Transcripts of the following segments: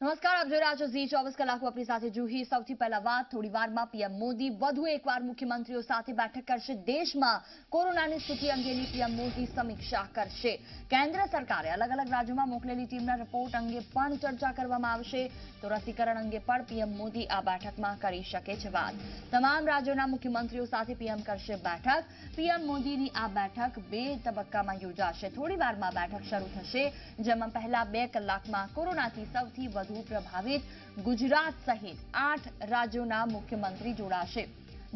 નમસ્કાર, આપ જોઈ રહ્યા છો ઝી 24 કલાક આપણી સાથે જુહી। સૌથી પહેલા વાત, થોડી વારમાં પીએમ મોદી વધુ એકવાર મુખ્યમંત્રીઓ સાથે બેઠક કરશે। દેશમાં કોરોનાની સ્થિતિ અંગેની પીએમ મોદી સમીક્ષા કરશે। કેન્દ્ર સરકારે અલગ અલગ રાજ્યોમાં મોકલેલી ટીમના રિપોર્ટ અંગે પણ ચર્ચા કરવામાં આવશે। તો રસીકરણ અંગે પણ પીએમ મોદી આ બેઠકમાં કરી શકે છે વાત। તમામ રાજ્યોના મુખ્યમંત્રીઓ સાથે પીએમ કરશે બેઠક। પીએમ મોદીની આ બેઠક 2 તબક્કામાં યોજાશે। થોડી વારમાં બેઠક શરૂ થશે, જેમાં પહેલા 2 કલાકમાં કોરોનાથી સૌથી વધુ પ્રભાવિત ગુજરાત સહિત 8 રાજ્યોના મુખ્યમંત્રી જોડાશે,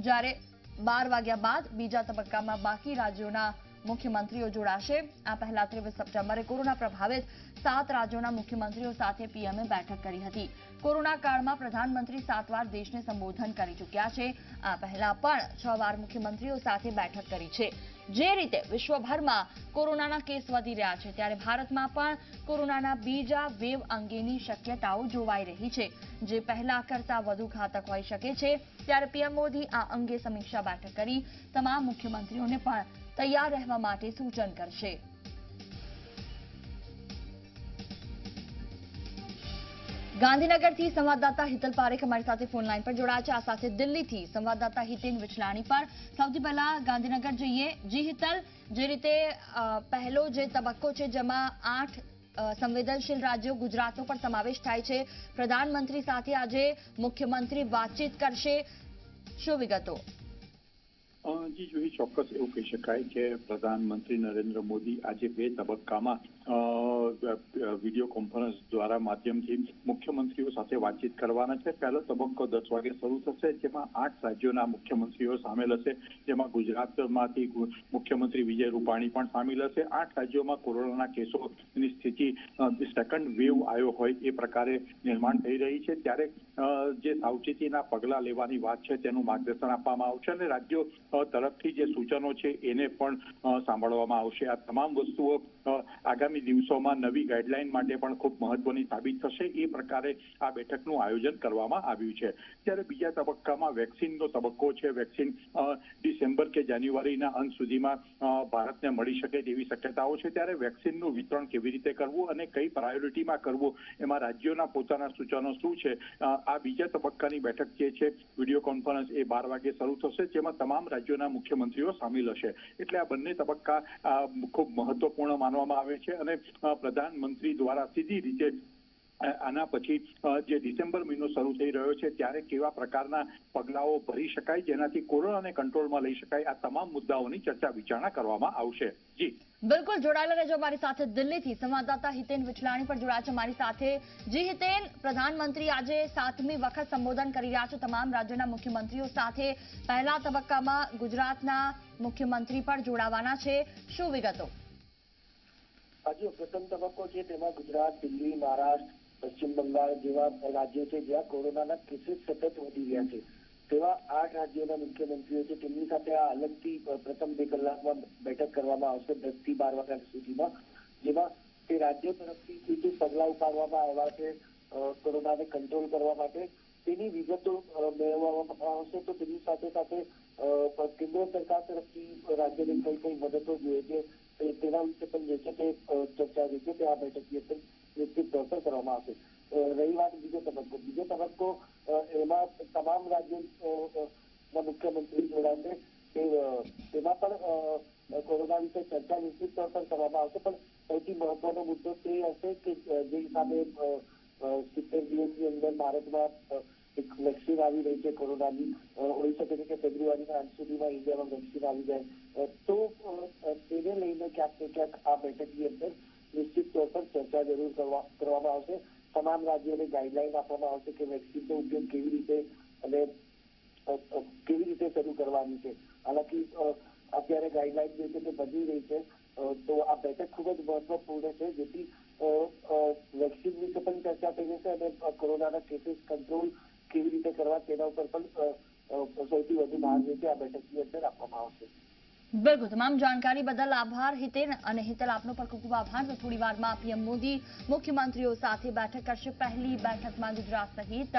જ્યારે 12 વાગ્યા બાદ બીજા તબક્કામાં બાકી રાજ્યોના મુખ્યમંત્રીઓ જોડાશે। આ પહેલા 23 સપ્ટેમ્બરે કોરોના પ્રભાવિત 7 રાજ્યોના મુખ્યમંત્રીઓ સાથે પીએમએ બેઠક કરી હતી। કોરોના કાળમાં પ્રધાનમંત્રી 7 વાર દેશને સંબોધન કરી ચૂક્યા છે। આ પહેલા પણ 6 વાર મુખ્યમંત્રીઓ સાથે બેઠક કરી છે। જે રીતે વિશ્વભરમાં કોરોનાના કેસ વધી રહ્યા છે, ત્યારે ભારતમાં પણ કોરોનાના બીજા વેવ અંગેની શક્યતાઓ જોવાઈ રહી છે, જે પહેલા કરતા વધુ ઘાતક હોઈ શકે છે। ત્યારે પીએમ મોદી આ અંગે સમીક્ષા બેઠક કરી તમામ મુખ્યમંત્રીઓને પણ તૈયાર રહેવા માટે સૂચન કરશે। ગાંધીનગરથી સંવાદદાતા હિતલ પારેખ અમારી સાથે ફોન લાઈન પર જોડાયા છે। આ સાથે દિલ્હીથી સંવાદદાતા હિતેન વિછલાણી પર। સૌથી પહેલા ગાંધીનગર જઈએ। જી હિતલ, જે રીતે પહેલો જે તબક્કો છે, જેમાં 8 સંવેદનશીલ રાજ્યો, ગુજરાતનો પણ સમાવેશ થાય છે, પ્રધાનમંત્રી સાથે આજે મુખ્યમંત્રી વાતચીત કરશે, શું વિગતો? જી જોઈ, ચોક્કસ એવું કહી શકાય કે પ્રધાનમંત્રી નરેન્દ્ર મોદી આજે 2 તબક્કામાં વિડીયો કોન્ફરન્સ દ્વારા માધ્યમથી મુખ્યમંત્રીઓ સાથે વાતચીત કરવાના છે। પહેલો તબક્કો 10 વાગે શરૂ થશે, જેમાં 8 રાજ્યોના મુખ્યમંત્રીઓ સામેલ હશે, જેમાં ગુજરાતમાંથી મુખ્યમંત્રી વિજય રૂપાણી પણ સામેલ હશે। 8 રાજ્યોમાં કોરોનાના કેસોની સ્થિતિ સેકન્ડ વેવ આવ્યો હોય એ પ્રકારે નિર્માણ થઈ રહી છે, ત્યારે જે સાવચેતીના પગલાં લેવાની વાત છે તેનું માર્ગદર્શન આપવામાં આવશે અને રાજ્યો તરફથી જે સૂચનો છે એને પણ સાંભળવામાં આવશે। આ તમામ વસ્તુઓ આગામી દિવસોમાં નવી ગાઈડલાઈન માટે પણ ખૂબ મહત્વની સાબિત થશે, એ પ્રકારે આ બેઠકનું આયોજન કરવામાં આવ્યું છે। ત્યારે બીજા તબક્કામાં વેક્સિનનો તબક્કો છે। વેક્સિન ડિસેમ્બર કે જાન્યુઆરીના અંત સુધીમાં ભારતને મળી શકે તેવી શક્યતાઓ છે। ત્યારે વેક્સિનનું વિતરણ કેવી રીતે કરવું અને કઈ પ્રાયોરિટીમાં કરવું, એમાં રાજ્યોના પોતાના સૂચનો શું છે। આ બીજા તબક્કાની બેઠક જે છે વિડીયો કોન્ફરન્સ એ 12 વાગે શરૂ થશે, જેમાં તમામ રાજ્યોના મુખ્યમંત્રીઓ સામેલ હશે। એટલે આ બંને તબક્કા ખૂબ મહત્વપૂર્ણ માનવામાં આવે છે અને પ્રધાનમંત્રી દ્વારા સીધી રીતે આના પછી જે ડિસેમ્બર મહિનો શરૂ થઈ રહ્યો છે ત્યારે કેવા પ્રકારના પગલાઓ ભરી શકાય જેનાથી કોરોનાને કંટ્રોલમાં લઈ શકાય, આ તમામ મુદ્દાઓની ચર્ચા વિચારણા કરવામાં આવશે। જી બિલકુલ, જોડાયેલા રહેજો અમારી સાથે। દિલ્હીથી સંવાદદાતા હિતેન વિછલાણી પર જોડાયા છે અમારી સાથે। જી હિતેન, પ્રધાનમંત્રી આજે 7મી વખત સંબોધન કરી રહ્યા છે તમામ રાજ્યોના મુખ્યમંત્રીઓ સાથે। પહેલા તબક્કામાં ગુજરાતના મુખ્યમંત્રી પણ જોડાવાના છે, શું વિગતો? આજે પ્રથમ તબક્કો છે, તેમાં ગુજરાત, દિલ્હી, મહારાષ્ટ્ર, પશ્ચિમ બંગાળ જેવા રાજ્યો છે જ્યાં કોરોનાના કેસીસ સતત વધી રહ્યા છે, તેવા 8 રાજ્યોના મુખ્યમંત્રીઓ છે, તેમની સાથે આ અલગથી પ્રથમ 2 કલાકમાં બેઠક કરવામાં આવશે 10 થી 12 વાગ્યા સુધીમાં, જેમાં તે રાજ્યો તરફથી શું પગલાં ઉપાડવામાં આવ્યા છે કોરોનાને કંટ્રોલ કરવા માટે તેની વિગતો મેળવવામાં આવશે। તો તેની સાથે સાથે કેન્દ્ર સરકાર તરફથી રાજ્યને કઈ મદદો જોઈએ છે તેના વિશે પણ જે છે તે ચર્ચા જે છે તે આ બેઠકની અંદર નિશ્ચિત તौर પર કરવામાં આવશે। રહી વાત બીજો તબક્કો એમાં તમામ રાજ્યોના મુખ્યમંત્રી જોડાશે, તેમાં પણ કોરોના વિશે ચર્ચા નિશ્ચિત તौर પર કરવામાં આવશે। પણ સૌથી મહત્વનો મુદ્દો તે હશે કે જે હિસાબે 70 દિવસની અંદર ભારતમાં એક વેક્સિન આવી રહી છે કોરોનાની, હોઈ શકે છે કે ફેબ્રુઆરીના અંત સુધીમાં ઇન્ડિયામાં વેક્સિન આવી જાય, તો તેને લઈને ક્યાંક ને ક્યાંક આ બેઠકની અંદર નિશ્ચિત તौर પર ચર્ચા જરૂર કરવામાં આવશે। તમામ રાજ્યોને ગાઈડલાઈન આપવામાં આવશે કે વેક્સિનનો ઉપયોગ કેવી રીતે શરૂ કરવાની છે। હાલાકી અત્યારે ગાઈડલાઈન જે છે તે બદલી રહી છે, તો આ બેઠક ખૂબ જ મહત્વપૂર્ણ છે, જેથી વેક્સિન વિશે પણ ચર્ચા થઈ જશે અને કોરોનાના કેસીસ કંટ્રોલ કેવી રીતે કરવા તેના ઉપર પણ સૌથી વધુ ભાર જે છે આ બેઠકની અંદર આપવામાં આવશે। બિલકુલ, તમામ જાણકારી બદલ આભાર હિતેન, અને હિતલ આપનો પણ ખૂબ ખૂબ આભાર। તો થોડી વારમાં પીએમ મોદી મુખ્યમંત્રીઓ સાથે બેઠક કરશે। પહેલી બેઠકમાં ગુજરાત સહિત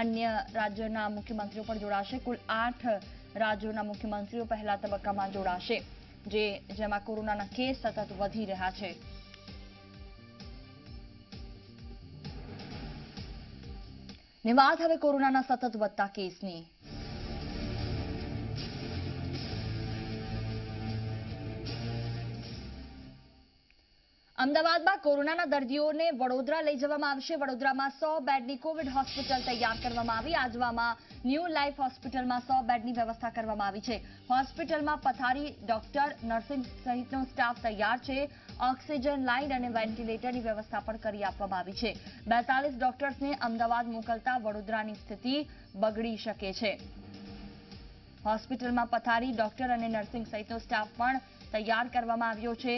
અન્ય રાજ્યોના મુખ્યમંત્રીઓ પણ જોડાશે। કુલ 8 રાજ્યોના મુખ્યમંત્રીઓ પહેલા તબક્કામાં જોડાશે, જેમાં કોરોનાના કેસ સતત વધી રહ્યા છે। ને વાત હવે કોરોનાના સતત વધતા કેસની. અમદાવાદમાં કોરોનાના દર્દીઓને વડોદરા લઈ જવામાં આવશે. વડોદરામાં 100 બેડની કોવિડ હોસ્પિટલ તૈયાર કરવામાં આવી. આજવામાં ન્યૂ લાઈફ હોસ્પિટલમાં 100 બેડની વ્યવસ્થા કરવામાં આવી છે. હોસ્પિટલમાં પથારી, ડોક્ટર, નર્સિંગ સહિતનો સ્ટાફ તૈયાર છે. ઓક્સિજન લાઇન અને વેન્ટિલેટરની વ્યવસ્થા પણ કરી આપવામાં આવી છે. 42 ડોક્ટર્સને અમદાવાદ મોકલતા વડોદરાની સ્થિતિ બગડી શકે છે. હોસ્પિટલમાં પથારી, ડોક્ટર અને નર્સિંગ સહિતનો સ્ટાફ પણ તૈયાર કરવામાં આવ્યો છે.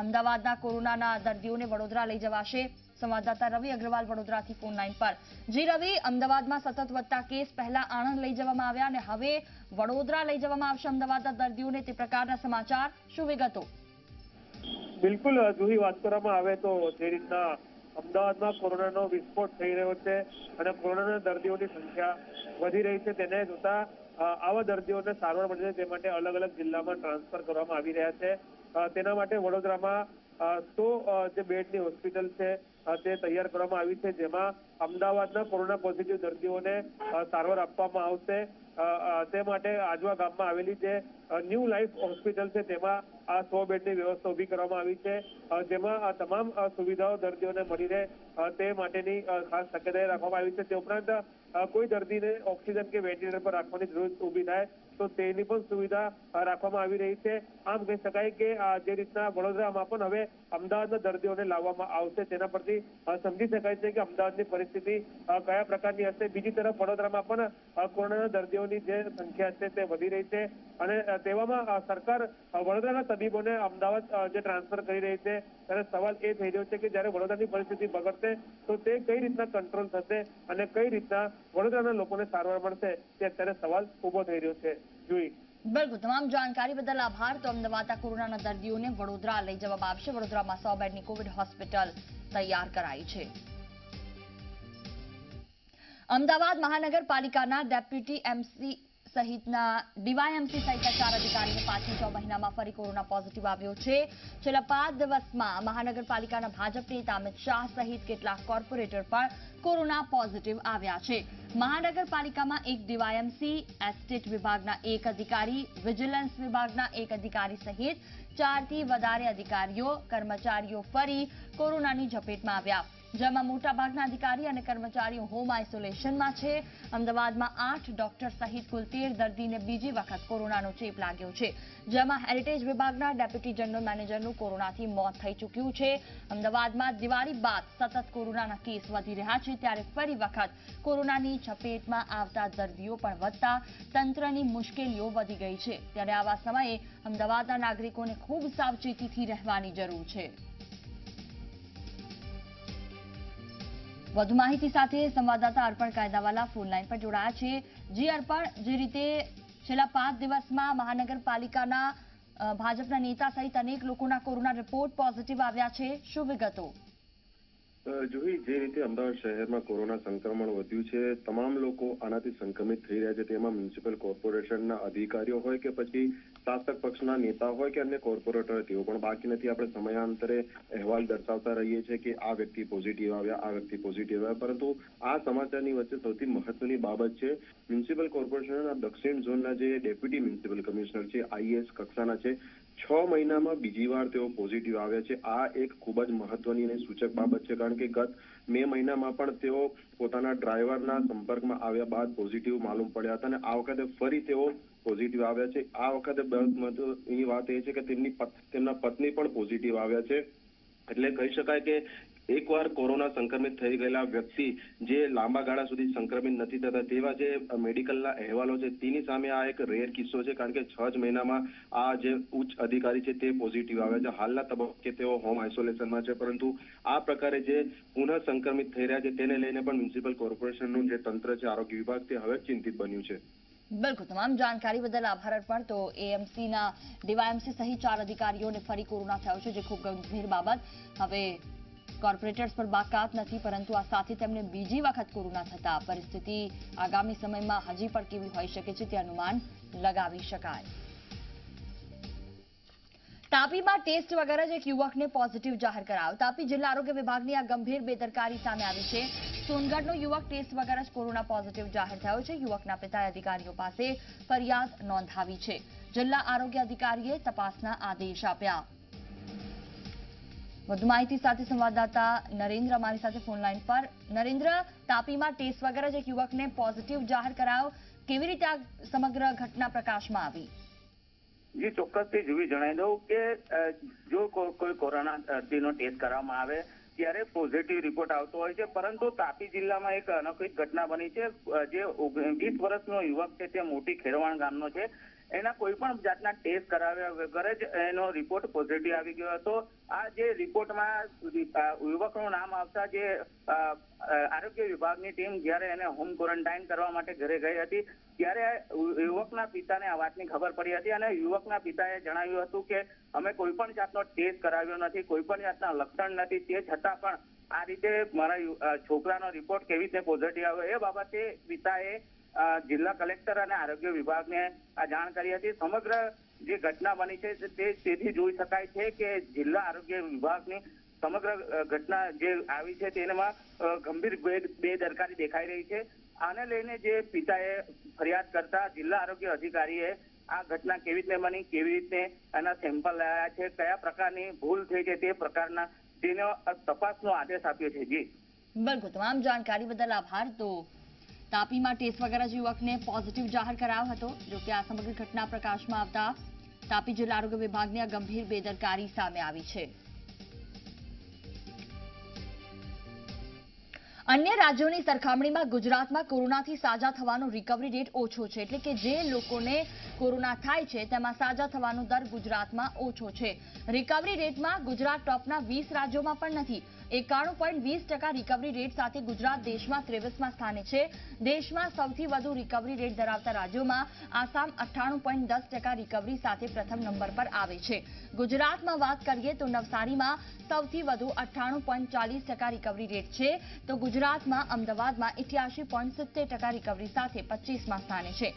અમદાવાદના કોરોનાના દર્દીઓને વડોદરા લઈ જવાશે. સંવાદદાતા રવિ અગ્રવાલ વડોદરાથી ફોન લાઈન પર. જી રવિ, અમદાવાદમાં સતત વધતા કેસ પહેલા આણંદ લઈ જવામાં આવ્યા અને હવે વડોદરા લઈ જવામાં આવશે અમદાવાદના દર્દીઓને. તે પ્રકારના સમાચાર, શું વિગતો? બિલકુલ, જુહી, વાત કરવામાં આવે તો જે રીતના અમદાવાદમાં કોરોનાનો વિસ્ફોટ થઈ રહ્યો છે અને કોરોનાના દર્દીઓની સંખ્યા વધી રહી છે, તેને જોતા આવા દર્દીઓને સારવાર મળે તે માટે અલગ અલગ જિલ્લામાં ટ્રાન્સફર કરવામાં આવી રહ્યા છે. તેના માટે વડોદરામાં 100 જે બેડની હોસ્પિટલ છે તે તૈયાર કરવામાં આવી છે, જેમાં અમદાવાદના કોરોના પોઝિટિવ દર્દીઓને સારવાર આપવામાં આવશે. તે માટે આજવા ગામમાં આવેલી જે ન્યૂ લાઈફ હોસ્પિટલ છે તેમાં આ 100 બેડની વ્યવસ્થા ઉભી કરવામાં આવી છે, જેમાં આ તમામ સુવિધાઓ દર્દીઓને મળી રહે તે માટેની ખાસ તકેદારી રાખવામાં આવી છે. તે ઉપરાંત કોઈ દર્દીને ઓક્સિજન કે વેન્ટિલેટર પર રાખવાની જરૂર ઊભી થાય તો તેની પણ સુવિધા રાખવામાં આવી રહી છે. આમ કહી શકાય કે જે રીતના વડોદરામાં પણ હવે અમદાવાદના દર્દીઓને લાવવામાં આવશે, તેના પરથી સમજી શકાય છે કે અમદાવાદની પરિસ્થિતિ કયા પ્રકારની હશે. બીજી તરફ વડોદરામાં પણ કોરોનાના દર્દીઓની જે સંખ્યા છે તે વધી રહી છે અને તેવામાં સરકાર વડોદરાના તબીબોને અમદાવાદ જે ટ્રાન્સફર કરી રહી છે ત્યારે સવાલ એ થઈ રહ્યો છે કે જ્યારે વડોદરાની પરિસ્થિતિ બગડશે તો તે કઈ રીતના કંટ્રોલ થશે અને કઈ રીતના વડોદરાના લોકોને સારવાર મળશે તે અત્યારે સવાલ ઉભો થઈ રહ્યો છે. જોઈ બિલકુલ, તમામ જાણકારી બદલ આભાર. તો અમદાવાદના કોરોનાના દર્દીઓને વડોદરા લઈ જવામાં આવશે. વડોદરામાં 100 બેડની કોવિડ હોસ્પિટલ તૈયાર કરાઈ છે. અમદાવાદ મહાનગરપાલિકાના ડેપ્યુટી એમસી સહિતના ડીવાયએમસી સહિતના 4 અધિકારીને પાછલા 6 મહિનામાં ફરી કોરોના પોઝિટિવ આવ્યો છે. છેલ્લા 5 દિવસમાં મહાનગરપાલિકાના ભાજપ નેતા અમિત શાહ સહિત કેટલાક કોર્પોરેટર પણ કોરોના પોઝિટિવ આવ્યા છે. મહાનગરપાલિકામાં એક ડીવાયએમસી, એસ્ટેટ વિભાગના 1 અધિકારી, વિજિલન્સ વિભાગના 1 અધિકારી સહિત 4 થી વધારે અધિકારીઓ, કર્મચારીઓ ફરી કોરોનાની ઝપેટમાં આવ્યા, જેમાં મોટાભાગના અધિકારી અને કર્મચારીઓ હોમ આઇસોલેશનમાં છે. અમદાવાદમાં 8 ડોક્ટર સહિત કુલ 13 દર્દીને બીજી વખત કોરોનાનો ચેપ લાગ્યો છે, જેમાં હેરિટેજ વિભાગના ડેપ્યુટી જનરલ મેનેજરનું કોરોનાથી મોત થઈ ચૂક્યું છે. અમદાવાદમાં દિવાળી બાદ સતત કોરોનાના કેસ વધી રહ્યા છે, ત્યારે ફરી વખત કોરોનાની ઝપેટમાં આવતા દર્દીઓ પણ વધતા તંત્રની મુશ્કેલીઓ વધી ગઈ છે. ત્યારે આવા સમયે અમદાવાદના નાગરિકોને ખૂબ સાવચેતીથી રહેવાની જરૂર છે. વધુ માહિતી સાથે સંવાદદાતા અર્પણ કાયદાવાલા ફોન લાઈન પર જોડાયા છે. જી અર્પણ, જે રીતે છેલ્લા 5 દિવસમાં મહાનગરપાલિકાના ભાજપના નેતા સહિત અનેક લોકોના કોરોના રિપોર્ટ પોઝિટિવ આવ્યા છે, શું વિગતો? જોઈ, જે રીતે અમદાવાદ શહેરમાં કોરોના સંક્રમણ વધ્યું છે, તમામ લોકો આનાથી સંક્રમિત થઈ રહ્યા છે. તેમાં મ્યુનિસિપલ કોર્પોરેશનના અધિકારીઓ હોય કે પછી શાસક પક્ષના નેતા હોય કે અન્ય કોર્પોરેટર, તેઓ પણ બાકી નથી. આપણે સમયાંતરે અહેવાલ દર્શાવતા રહીએ છીએ કે આ વ્યક્તિ પોઝિટિવ આવ્યા, આ વ્યક્તિ પોઝિટિવ આવ્યા, પરંતુ આ સમાચારની વચ્ચે સૌથી મહત્વની બાબત છે મ્યુનિસિપલ કોર્પોરેશનના દક્ષિણ ઝોનના જે ડેપ્યુટી મ્યુનિસિપલ કમિશનર છે, આઈએએસ કક્ષાના છે, 6 મહિનામાં બીજી વાર તેઓ પોઝિટિવ આવ્યા છે. આ એક ખૂબ જ મહત્વની અને સૂચક બાબત છે, કારણ કે ગત મે મહિનામાં પણ તેઓ પોતાના ડ્રાઈવરના સંપર્કમાં આવ્યા બાદ પોઝિટિવ માલુમ પડ્યા હતા અને આ વખતે ફરી તેઓ પોઝિટિવ આવ્યા છે. આ વખતે મહત્વની વાત એ છે કે તેમના પત્ની પણ પોઝિટિવ આવ્યા છે. એટલે કહી શકાય કે એકવાર કોરોના સંક્રમિત થઈ ગયેલા વ્યક્તિ જે લાંબા ગાળા સુધી સંક્રમિત નથી થતા તેવા જે મેડિકલના અહેવાલો છે તેની સામે આ એક રેર કિસ્સો છે, કારણ કે 6 જ મહિનામાં આ જે ઉચ્ચ અધિકારી છે તે પોઝિટિવ આવ્યા છે. હાલના તબક્કે તેઓ હોમ આઇસોલેશનમાં છે, પરંતુ આ પ્રકારે જે પુનઃ સંક્રમિત થઈ રહ્યા છે તેને લઈને પણ મ્યુનિસિપલ કોર્પોરેશનનું જે તંત્ર છે, આરોગ્ય વિભાગ, તે હવે ચિંતિત બન્યું છે. બિલકુલ, તમામ જાણકારી બદલ આભાર અર્પણ. તો એએમસીના ડીવાયએમસી સહિત 4 અધિકારીઓને ફરી કોરોના થયો છે, જે ખૂબ ગંભીર બાબત. હવે કોર્પોરેટર્સ પર બાકાત નથી, પરંતુ આ સાથે તેમને બીજી વખત કોરોના થતા પરિસ્થિતિ આગામી સમયમાં હજી પણ કેવી હોઈ શકે છે તે અનુમાન લગાવી શકાય. તાપીમાં ટેસ્ટ વગર જ એક યુવકને પોઝિટિવ જાહેર કરાયો. તાપી જિલ્લા આરોગ્ય વિભાગની આ ગંભીર બેદરકારી સામે આવી છે. સોનગઢનો યુવક ટેસ્ટ વગર જ કોરોના પોઝિટિવ જાહેર થયો છે. યુવકના પિતાએ અધિકારીઓ પાસે ફરિયાદ નોંધાવી છે. જિલ્લા આરોગ્ય અધિકારીએ તપાસના આદેશ આપ્યા. વધુ માહિતી સાથે સંવાદદાતા નરેન્દ્ર અમારી સાથે ફોનલાઈન પર. નરેન્દ્ર, તાપીમાં ટેસ્ટ વગર જ એક યુવકને પોઝિટિવ જાહેર કરાયો. કેવી રીતે આ સમગ્ર ઘટના પ્રકાશમાં આવી? જી ચોક્કસથી જુવી જણાવી દઉં કે જો કોઈ કોરોના દર્દીનો ટેસ્ટ કરવામાં આવે ત્યારે પોઝિટિવ રિપોર્ટ આવતો હોય છે, પરંતુ તાપી જિલ્લામાં એક અનોખી ઘટના બની છે. જે 20 વર્ષનો યુવક છે તે મોટી ખેરવાણ ગામનો છે. એના કોઈ પણ જાતના ટેસ્ટ કરાવ્યા વગર જ એનો રિપોર્ટ પોઝિટિવ આવી ગયો હતો. આ જે રિપોર્ટમાં યુવકનું નામ આવતા જે આરોગ્ય વિભાગની ટીમ જ્યારે એને હોમ ક્વોરન્ટાઇન કરવા માટે ઘરે ગઈ હતી ત્યારે યુવકના પિતાને આ વાતની ખબર પડી હતી અને યુવકના પિતાએ જણાવ્યું હતું કે અમે કોઈ પણ જાતનો ટેસ્ટ કરાવ્યો નથી, કોઈ પણ જાતના લક્ષણ નથી, તે છતાં પણ આ રીતે મારા છોકરાનો રિપોર્ટ કેવી રીતે પોઝિટિવ આવ્યો એ બાબતે પિતાએ જિલ્લા કલેક્ટર અને આરોગ્ય વિભાગને આ જાણ કરી હતી. સમગ્ર જે ઘટના બની છે તેથી જોઈ શકાય છે કે જિલ્લા આરોગ્ય વિભાગની સમગ્ર ઘટના જે આવી છે તેમાં ગંભીર બેદરકારી દેખાઈ રહી છે. આને લઈને જે પિતાએ ફરિયાદ કરતા જિલ્લા આરોગ્ય અધિકારીએ આ ઘટના કેવી રીતે બની, કેવી રીતે એના સેમ્પલ લાયા છે, કયા પ્રકારની ભૂલ થઈ છે તે પ્રકારના તેનો તપાસનો આદેશ આપ્યો છે. જી બિલકુલ, તમામ જાણકારી બદલ આભાર. તો તાપીમાં ટેસ્ટ વગર જ યુવકને પોઝિટિવ જાહેર કરાયો હતો. જો કે આ સમગ્ર ઘટના પ્રકાશમાં આવતા તાપી જિલ્લા આરોગ્ય વિભાગની આ ગંભીર બેદરકારી સામે આવી છે. અન્ય રાજ્યોની સરખામણીમાં ગુજરાતમાં કોરોનાથી સાજા થવાનો રિકવરી રેટ ઓછો છે. એટલે કે જે લોકોને કોરોના થાય છે તેમાં સાજા થવાનો દર ગુજરાતમાં ઓછો છે. રિકવરી રેટમાં ગુજરાત ટોપના 20 રાજ્યોમાં પણ નથી. 91.20% રિકવરી રેટ સાથે ગુજરાત દેશમાં 23મા સ્થાને છે. દેશમાં સૌથી વધુ રિકવરી રેટ ધરાવતા રાજ્યોમાં આસામ 98.10% રિકવરી સાથે પ્રથમ નંબર પર આવે છે. ગુજરાતમાં વાત કરીએ તો નવસારીમાં સૌથી વધુ 98.40% રિકવરી રેટ છે. તો ગુજરાતમાં અમદાવાદમાં 88.70% રિકવરી સાથે 25મા સ્થાને છે.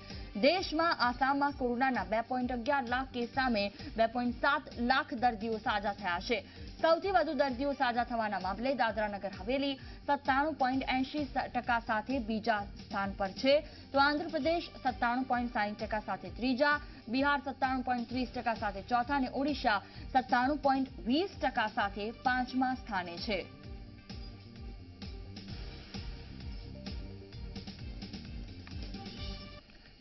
દેશમાં આસામમાં કોરોનાના 2.11 લાખ કેસ સામે 2.7 લાખ દર્દીઓ સાજા થયા છે. સૌથી વધુ દર્દીઓ સાજા થવાના મામલે દાદરાનગર હવેલી 97.80% સાથે બીજા સ્થાન પર છે. તો આંધ્રપ્રદેશ 97.60% સાથે ત્રીજા, બિહાર 97.30% સાથે ચોથા અને ઓડિશા 97.20% સાથે 5મા સ્થાને છે.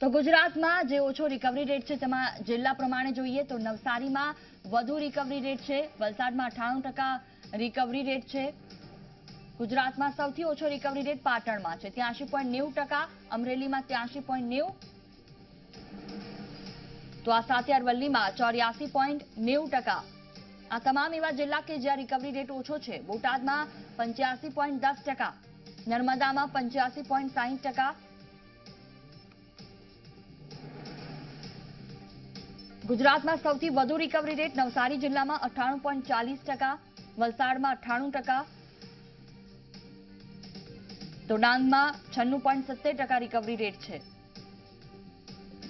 તો ગુજરાતમાં જે ઓછો રિકવરી રેટ છે તેમાં જિલ્લા પ્રમાણે જોઈએ તો નવસારીમાં વધુ રિકવરી રેટ છે, વલસાડમાં 98% રિકવરી રેટ છે. ગુજરાતમાં સૌથી ઓછો રિકવરી રેટ પાટણમાં છે, 83.90%, અમરેલીમાં 83.90%. તો આ સાથે અરવલ્લીમાં 84.90%. આ તમામ એવા જિલ્લા કે જ્યાં રિકવરી રેટ ઓછો છે. બોટાદમાં 85.10%, નર્મદામાં 85.60%. ગુજરાતમાં સૌથી વધુ રિકવરી રેટ નવસારી જિલ્લામાં 98.40%, વલસાડમાં 98%, તો ડાંગમાં 96.70% રિકવરી રેટ છે.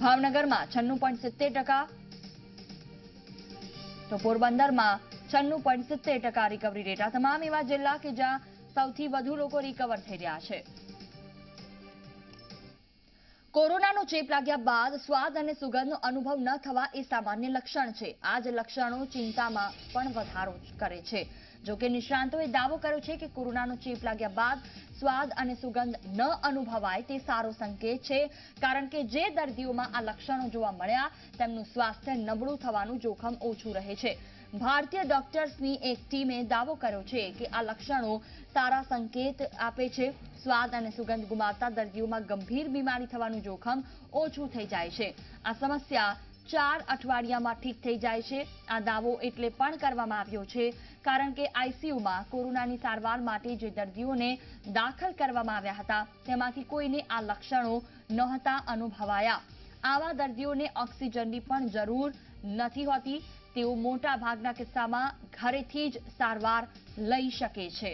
ભાવનગરમાં 96.70%, તો પોરબંદરમાં 96.70% રિકવરી રેટ. આ તમામ એવા જિલ્લા કે જ્યાં સૌથી વધુ લોકો રિકવર થઈ રહ્યા છે. કોરોનાનો ચેપ લાગ્યા બાદ સ્વાદ અને સુગંધનો અનુભવ ન થવા એ સામાન્ય લક્ષણ છે. આ જ લક્ષણો ચિંતામાં પણ વધારો કરે છે. જોકે નિષ્ણાંતોએ દાવો કર્યો છે કે કોરોનાનો ચેપ લાગ્યા બાદ સ્વાદ અને સુગંધ ન અનુભવાય તે સારો સંકેત છે, કારણ કે જે દર્દીઓમાં આ લક્ષણો જોવા મળ્યા તેમનું સ્વાસ્થ્ય નબળું થવાનું જોખમ ઓછું રહે છે. ભારતીય ડોક્ટર્સની એક ટીમે દાવો કર્યો છે કે આ લક્ષણો સારા સંકેત આપે છે. સ્વાદ અને સુગંધ ગુમાવતા દર્દીઓમાં ગંભીર બીમારી થવાનું જોખમ ઓછું થઈ જાય છે. આ સમસ્યા 4 અઠવાડિયામાં ઠીક થઈ જાય છે. આ દાવો એટલે પણ કરવામાં આવ્યો છે કારણ કે આઈસીયુમાં કોરોનાની સારવાર માટે જે દર્દીઓને દાખલ કરવામાં આવ્યા હતા તેમાંથી કોઈને આ લક્ષણો નહોતા અનુભવાયા. આવા દર્દીઓને ઓક્સિજનની પણ જરૂર નથી હોતી. તેઓ મોટા ભાગના કિસ્સામાં ઘરેથી જ સારવાર લઈ શકે છે.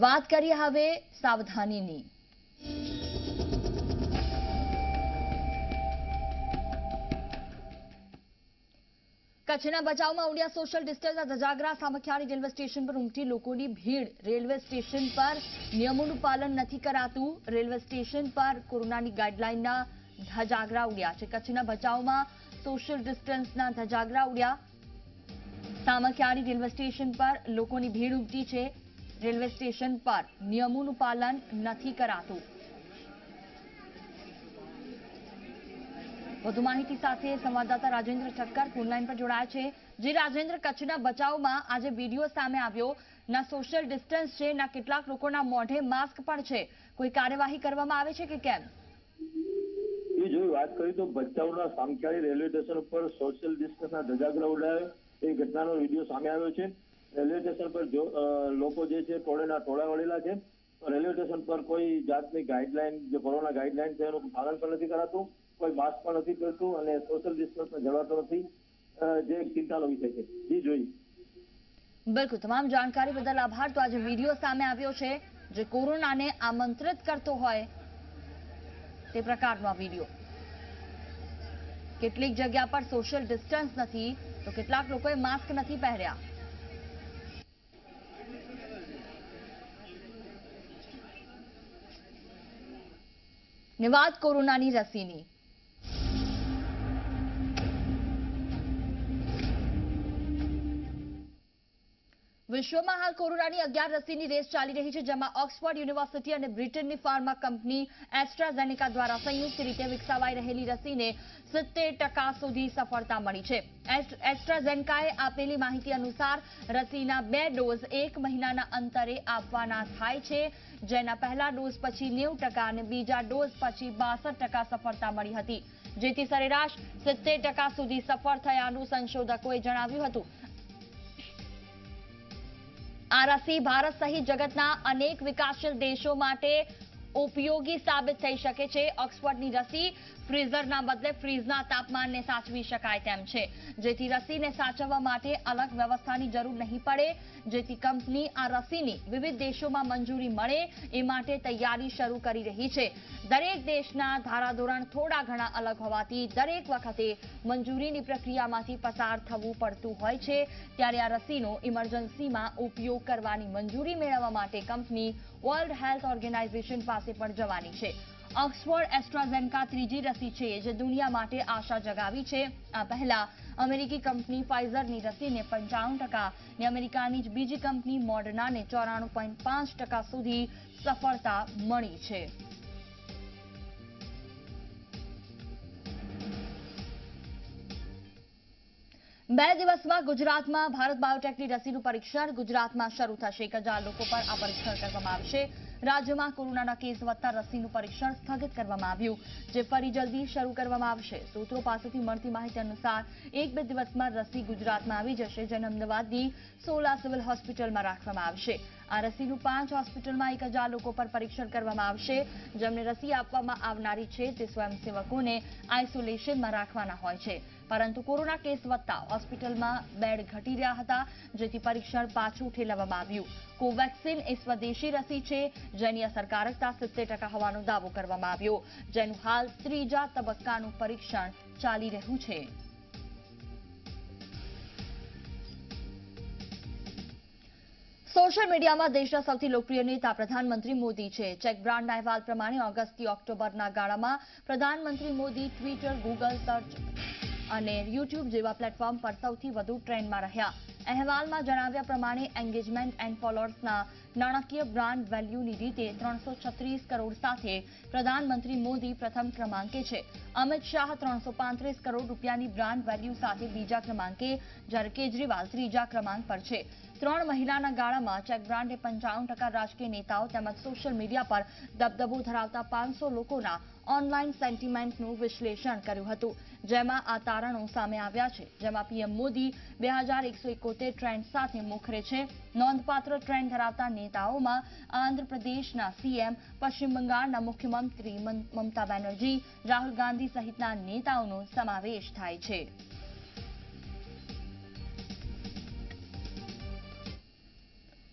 વાત કરીએ હવે સાવધાનીની. કચ્છના બચાવમાં ઉડ્યા સોશિયલ ડિસ્ટન્સના ધજાગરા. સામખિયાળી રેલવે સ્ટેશન પર ઉમટી લોકોની ભીડ. રેલવે સ્ટેશન પર નિયમોનું પાલન નથી કરાતું. રેલવે સ્ટેશન પર કોરોનાની ગાઈડલાઈનના ધજાગરા ઉડ્યા છે. કચ્છના બચાવમાં સોશિયલ ડિસ્ટન્સના ધજાગરા ઉડ્યા. સામખિયાળી રેલવે સ્ટેશન પર લોકોની ભીડ ઉમટી છે. રેલવે સ્ટેશન પર નિયમોનું પાલન નથી કરાતું. વધુ માહિતી સાથે સંવાદદાતા રાજેન્દ્ર ઠક્કર ફોનલાઈન પર જોડાયા છે. જે રાજેન્દ્ર, કચ્છના બચાવમાં આજે વિડીયો સામે આવ્યો. ના સોશિયલ ડિસ્ટન્સ છે, ના કેટલાક લોકોના મોઢે માસ્ક પણ છે. કોઈ કાર્યવાહી કરવામાં આવે છે કે કેમ? જો વાત કરીએ તો ભચાઉના સામખિયાળી રેલવે સ્ટેશન ઉપર સોશિયલ ડિસ્ટન્સના ધજાગરા ઉડાવ્યા એ ઘટનાનો વિડીયો સામે આવ્યો છે. રેલવે સ્ટેશન પર લોકો જે છે ટોળા વળેલા છે. રેલવે સ્ટેશન પર કોઈ જાતની ગાઈડલાઈન, જે કોરોના ગાઈડલાઈન છે એનું પાલન પણ નથી કરાતું. કોઈ માસ્ક પણ નથી કરતું અને સોશિયલ ડિસ્ટન્સ જળવાતો નથી, જે એક ચિંતાનો વિષય છે. જી જોઈ. બિલકુલ, તમામ જાણકારી બદલ આભાર. તો આજે વિડીયો સામે આવ્યો છે જે કોરોનાને આમંત્રિત કરતો હોય તે પ્રકારનો આ વિડીયો. કેટલીક જગ્યા પર સોશિયલ ડિસ્ટન્સ નથી તો કેટલાક લોકોએ માસ્ક નથી પહેર્યા. ને વાત કોરોનાની રસીની. વિશ્વમાં હાલ કોરોનાની 11 રસીની રેસ ચાલી રહી છે, જેમાં ઓક્સફર્ડ યુનિવર્સિટી અને બ્રિટનની ફાર્મા કંપની એસ્ટ્રાઝેનેકા દ્વારા સંયુક્ત રીતે વિકસાવાઈ રહેલી રસીને 70% સુધી સફળતા મળી છે. એસ્ટ્રાઝેનેકાએ આપેલી માહિતી અનુસાર રસીના 2 ડોઝ 1 મહિનાના અંતરે આપવાના થાય છે, જેના પહેલા ડોઝ પછી 90% અને બીજા ડોઝ પછી 62% સફળતા મળી હતી, જેથી સરેરાશ 70% સુધી સફળ થયાનું સંશોધકોએ જણાવ્યું હતું. આ રસી ભારત સહિત જગતના અનેક વિકાસશીલ દેશો માટે ઉપયોગી સાબિત થઈ શકે છે. ઓક્સફર્ડની રસી ફ્રીઝરના બદલે ફ્રીજના તાપમાનને સાચવી શકાય તેમ છે, જેથી રસીને સાચવવા માટે અલગ વ્યવસ્થાની જરૂર નહીં પડે, જેથી કંપની આ રસીની વિવિધ દેશોમાં મંજૂરી મળે એ માટે તૈયારી શરૂ કરી રહી છે. દરેક દેશના ધારાધોરણ થોડા ઘણા અલગ હોવાથી દરેક વખતે મંજૂરીની પ્રક્રિયામાંથી પસાર થવું પડતું હોય છે. ત્યારે આ રસીનો ઇમરજન્સીમાં ઉપયોગ કરવાની મંજૂરી મેળવવા માટે કંપની વર્લ્ડ હેલ્થ ઓર્ગેનાઇઝેશન પાસે પણ જવાની છે. ઓક્સફર્ડ એસ્ટ્રાઝેનેકા ત્રીજી રસી છે જે દુનિયા માટે આશા જગાવી છે. આ પહેલા અમેરિકી કંપની ફાઇઝરની રસીને 95% ને અમેરિકાની જ બીજી કંપની મોડર્નાને 94.5% સુધી સફળતા મળી છે. બે દિવસમાં ગુજરાતમાં ભારત બાયોટેકની રસીનું પરીક્ષણ ગુજરાતમાં શરૂ થશે. 1000 લોકો પર આ પરીક્ષણ કરવામાં આવશે. રાજ્યમાં કોરોનાના કેસ વધતા રસીનું પરીક્ષણ સ્થગિત કરવામાં આવ્યું, જે ફરી જલ્દી શરૂ કરવામાં આવશે. સૂત્રો પાસેથી મળતી માહિતી અનુસાર 1-2 દિવસમાં રસી ગુજરાતમાં આવી જશે, જેને અમદાવાદની 16 સિવિલ હોસ્પિટલમાં રાખવામાં આવશે. આ રસીનું 5 હોસ્પિટલમાં 1000 લોકો પર પરીક્ષણ કરવામાં આવશે. જેમને રસી આપવામાં આવનારી છે તે સ્વયંસેવકોને આઇસોલેશનમાં રાખવાના હોય છે, પરંતુ કોરોના કેસ વધતા હોસ્પિટલમાં બેડ ઘટી રહ્યા હતા, જેથી પરીક્ષણ પાછું ઠેલવવામાં આવ્યું. કોવેક્સિન એ સ્વદેશી રસી છે, જેની અસરકારકતા 70% હોવાનો દાવો કરવામાં આવ્યો, જેનું હાલ 3જા તબક્કાનું પરીક્ષણ ચાલી રહ્યું છે. સોશિયલ મીડિયામાં દેશના સૌથી લોકપ્રિય નેતા પ્રધાનમંત્રી મોદી છે. ચેક બ્રાન્ડના અહેવાલ પ્રમાણે ઓગસ્ટથી ઓક્ટોબરના ગાળામાં પ્રધાનમંત્રી મોદી ટ્વિટર, ગૂગલ સર્ચ અને યુટ્યુબ જેવા પ્લેટફોર્મ પર સૌથી વધુ ટ્રેન્ડમાં રહ્યા. અહેવાલમાં જણાવ્યા પ્રમાણે એન્ગેજમેન્ટ એન્ડ ફોલોઅર્સના નાણાકીય બ્રાન્ડ વેલ્યુની રીતે 336 કરોડ સાથે પ્રધાનમંત્રી મોદી પ્રથમ ક્રમાંકે છે. અમિત શાહ 335 કરોડ રૂપિયાની બ્રાન્ડ વેલ્યુ સાથે બીજા ક્રમાંકે, જ્યારે કેજરીવાલ ત્રીજા ક્રમાંક પર છે. 3 મહિનાના ગાળામાં ચેક બ્રાન્ડે 55% રાજકીય નેતાઓ તેમજ સોશિયલ મીડિયા પર દબદબો ધરાવતા 500 લોકોના ઓનલાઈન સેન્ટિમેન્ટનું વિશ્લેષણ કર્યું હતું, જેમાં આ તારણો સામે આવ્યા છે. જેમાં પીએમ મોદી 2171 ટ્રેન્ડ સાથે મોખરે છે. નોંધપાત્ર ટ્રેન્ડ ધરાવતા નેતાઓમાં આંધ્રપ્રદેશના સીએમ, પશ્ચિમ બંગાળના મુખ્યમંત્રી મમતા બેનર્જી, રાહુલ ગાંધી સહિતના નેતાઓનો સમાવેશ થાય છે.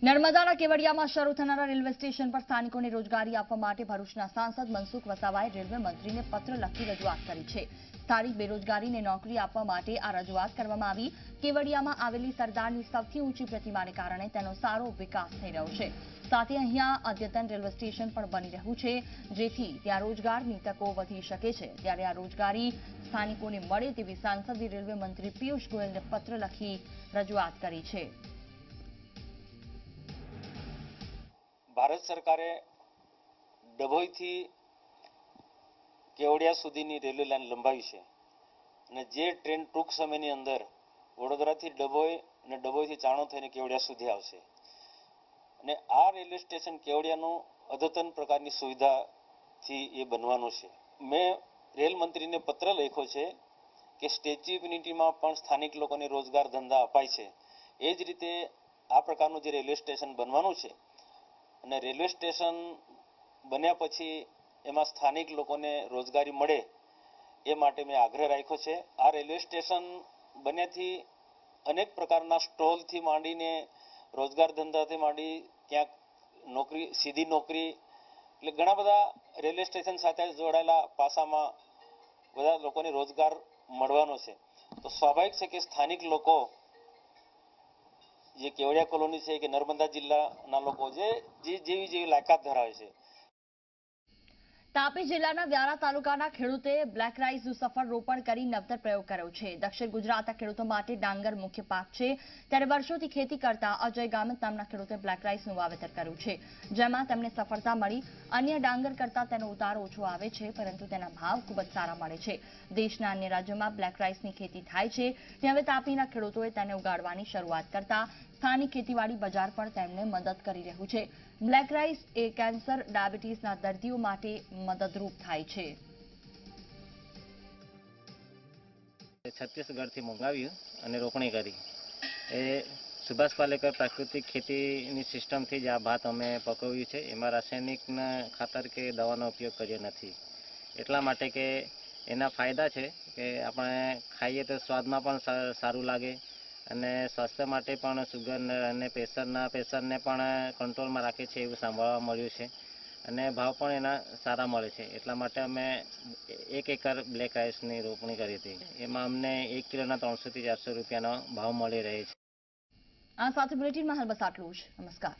નર્મદાના કેવડિયામાં શરૂ થનારા રેલવે સ્ટેશન પર સ્થાનિકોને રોજગારી આપવા માટે ભરૂચના સાંસદ મનસુખ વસાવાએ રેલવે મંત્રીને પત્ર લખી રજૂઆત કરી છે. સ્થાનિક બેરોજગારીને નોકરી આપવા માટે આ રજૂઆત કરવામાં આવી કેવડિયામાં આવેલી સરદારની સૌથી ઊંચી પ્રતિમાને કારણે તેનો સારો વિકાસ થઈ રહ્યો છે. સાથે અહીંયા અદ્યતન રેલવે સ્ટેશન પણ બની રહ્યું છે, જેથી ત્યાં રોજગારની તકો વધી શકે છે. ત્યારે આ રોજગારી સ્થાનિકોને મળે તેવી સાંસદે રેલવે મંત્રી પિયુષ ગોયલને પત્ર લખી રજૂઆત કરી છે. ભારત સરકારે ડભોઈથી કેવડિયા સુધીની રેલવે લાઇન લંબાવી છે અને જે ટ્રેન ટૂંક સમયની અંદર વડોદરાથી ડભોઈ અને ડભોઈથી ચાણો થઈને કેવડિયા સુધી આવશે. અને આ રેલવે સ્ટેશન કેવડિયાનું અદ્યતન પ્રકારની સુવિધાથી એ બનવાનું છે. મેં રેલ મંત્રીને પત્ર લખ્યો છે કે સ્ટેચ્યુ ઓફ યુનિટીમાં પણ સ્થાનિક લોકોને રોજગાર ધંધા અપાય છે. એ જ રીતે આ પ્રકારનું જે રેલવે સ્ટેશન બનવાનું છે અને રેલવે સ્ટેશન બન્યા પછી એમાં સ્થાનિક લોકોને રોજગારી મળે એ માટે મેં આગ્રહ રાખ્યો છે. આ રેલવે સ્ટેશન બન્યાથી અનેક પ્રકારના સ્ટોલથી માંડીને રોજગાર ધંધાથી માંડી ક્યાંક નોકરી, સીધી નોકરી, એટલે ઘણા બધા રેલવે સ્ટેશન સાથે જોડાયેલા પાસામાં બધા લોકોને રોજગાર મળવાનો છે. તો સ્વાભાવિક છે કે સ્થાનિક લોકો જે કેવડિયા કોલોની છે કે નર્મદા જિલ્લાના લોકો જેવી લાયકાત ધરાવે છે. તાપી જિલ્લાના વ્યારા તાલુકાના ખેડૂતે બ્લેક રાઇસનું સફળ રોપણ કરી નવતર પ્રયોગ કર્યો છે. દક્ષિણ ગુજરાતના ખેડૂતો માટે ડાંગર મુખ્ય પાક છે, ત્યારે વર્ષોથી ખેતી કરતા અજય ગામિત નામના ખેડૂતે બ્લેક રાઇસનું વાવેતર કર્યું છે, જેમાં તેમને સફળતા મળી. અન્ય ડાંગર કરતા તેનો ઉતારો ઓછો આવે છે, પરંતુ તેના ભાવ ખૂબ જ સારા મળે છે. દેશના અન્ય રાજ્યોમાં બ્લેક રાઇસની ખેતી થાય છે, ત્યાં હવે તાપીના ખેડૂતોએ તેને ઉગાડવાની શરૂઆત કરતા સ્થાનિક ખેતીવાડી બજાર પણ તેમને મદદ કરી રહ્યું છે. બ્લેક રાઇસ એ કેન્સર, ડાયાબિટીસના દર્દીઓ માટે મદદરૂપ થાય છે. છત્તીસગઢથી મંગાવ્યું અને રોપણી કરી. એ સુભાષ પાલેકર પ્રાકૃતિક ખેતીની સિસ્ટમથી જ આ ભાત અમે પકવ્યું છે. એમાં રાસાયણિકના ખાતર કે દવાનો ઉપયોગ કર્યો નથી. એટલા માટે કે એના ફાયદા છે કે આપણે ખાઈએ તો સ્વાદમાં પણ સારું લાગે અને સ્વાસ્થ્ય માટે પણ સુગર અને પ્રેશરને પણ કંટ્રોલમાં રાખે છે એવું સાંભળવા મળ્યું છે. અને ભાવ પણ એના સારા મળે છે. એટલા માટે અમે 1 એકર બ્લેક રાઇસની રોપણી કરી હતી. એમાં અમને 1 કિલોના 300 થી 400 રૂપિયાનો ભાવ મળી રહે છે. આ સાથે બુલેટિનમાં હાલ બસ આટલું જ. નમસ્કાર.